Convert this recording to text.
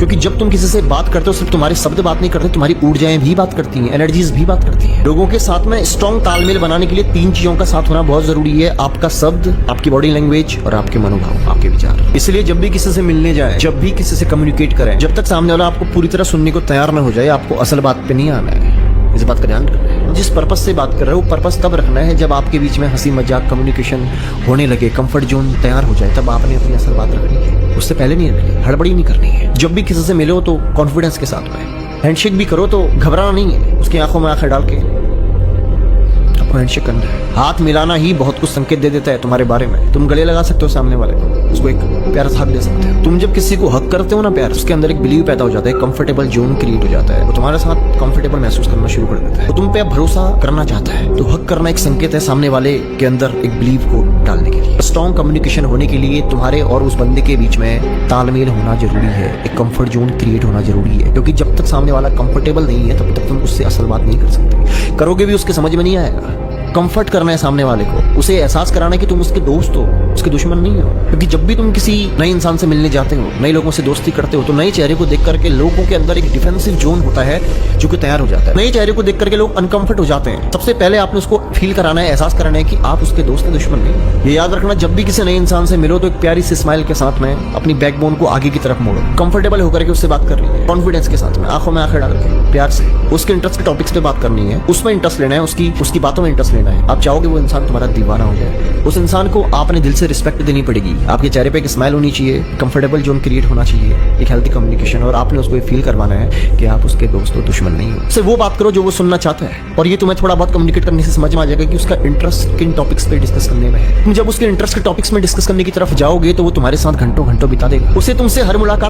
क्योंकि जब तुम किसी से बात करते हो सिर्फ तुम्हारे शब्द बात नहीं करते, तुम्हारी ऊर्जाएं भी बात करती हैं, एनर्जीज भी बात करती हैं। लोगों के साथ में स्ट्रॉन्ग तालमेल बनाने के लिए 3 चीजों का साथ होना बहुत जरूरी है, आपका शब्द, आपकी बॉडी लैंग्वेज और आपके मनोभाव, आपके विचार। इसलिए जब भी किसी से मिलने जाए, जब भी किसी से कम्युनिकेट करें, जब तक सामने वाला आपको पूरी तरह सुनने को तैयार न हो जाए, आपको असल बात पे नहीं आना है। इस बात का ध्यान रखना है। जिस पर्पस से बात कर रहे हो वो पर्पस तब रखना है जब आपके बीच में हंसी मजाक कम्युनिकेशन होने लगे, कंफर्ट जोन तैयार हो जाए, तब आपने अपनी असल बात रखनी है। उससे पहले नहीं रखनी, हड़बड़ी नहीं करनी है। जब भी किसी से मिलो तो कॉन्फिडेंस के साथ में हैंडशेक भी करो तो घबराना नहीं है, उसकी आंखों में आंखें डाल के आपको हैंडशेक करना है। हाथ मिलाना ही बहुत कुछ संकेत दे देता है तुम्हारे बारे में। तुम गले लगा सकते हो सामने वाले को, उसको एक प्यारा सा हक दे सकते हो। तुम जब किसी को हक करते हो ना प्यार, उसके अंदर एक बिलीव पैदा हो जाता है, कंफर्टेबल जोन क्रिएट हो जाता है, वो तुम्हारे साथ कंफर्टेबल महसूस करना शुरू कर देता है, तो तुम पे अब भरोसा करना चाहता है। तो हक करना एक संकेत है सामने वाले के अंदर एक बिलीव को डालने के लिए। स्ट्रॉन्ग कम्युनिकेशन होने के लिए तुम्हारे और उस बंदे के बीच में तालमेल होना जरूरी है, एक कंफर्ट जोन क्रिएट होना जरूरी है, क्योंकि जब तक सामने वाला कंफर्टेबल नहीं है तब तक तुम उससे असल बात नहीं कर सकते। करोगे भी उसके समझ में नहीं आएगा। कंफर्ट करना है सामने वाले को, उसे एहसास कराना है कि तुम उसके दोस्त हो, उसके दुश्मन नहीं हो। क्योंकि जब भी तुम किसी नए इंसान से मिलने जाते हो, नए लोगों से दोस्ती करते हो, तो नए चेहरे को देख करके लोगों के अंदर एक डिफेंसिव जोन होता है जो कि तैयार हो जाता है। नए चेहरे को देख करके लोग अनकंफर्ट हो जाते हैं। सबसे पहले आपने उसको फील कराना है, एहसास कराना है कि आप उसके दोस्त हैं, दुश्मन नहीं। ये याद रखना, जब भी किसी नए इंसान से मिलो तो एक प्यारी सी स्माइल के साथ में अपनी बैकबोन को आगे की तरफ मोड़ो, कंफर्टेबल होकर के उससे बात कर रही है, कॉन्फिडेंस के साथ में, आंखों में आंखें डाल के प्यार से उसके इंटरेस्ट के टॉपिक्स पे बात करनी है, उसमें इंटरेस्ट लेना है, उसकी बातों में इंटरेस्ट लेना है। आप चाहोगे वो इंसान तुम्हारा दीवाना हो जाए, उस इंसान को आपने दिल से रिस्पेक्ट देनी पड़ेगी, आपके चेहरे पे एक स्माइल होनी चाहिए, कंफर्टेबल जोन क्रिएट होना चाहिए, एक हेल्थी कम्युनिकेशन, और आपने उसको फील करवाना है कि आप उसके दोस्त हो, दुश्मन नहीं हो। सिर्फ वो बात करो जो वो सुनना चाहता है, और ये तुम्हें थोड़ा बहुत कम्युनिकेट करने से समझ में आ जाएगा कि उसका इंटरेस्ट किन टॉपिक्स पे डिस्कस करने में है। तुम जब उसके इंटरेस्ट के टॉपिक्स में डिस्कस करने की तरफ जाओगे तो वो तुम्हारे साथ घंटों घंटों बिता देगा। उसे तुमसे हर मुलाकात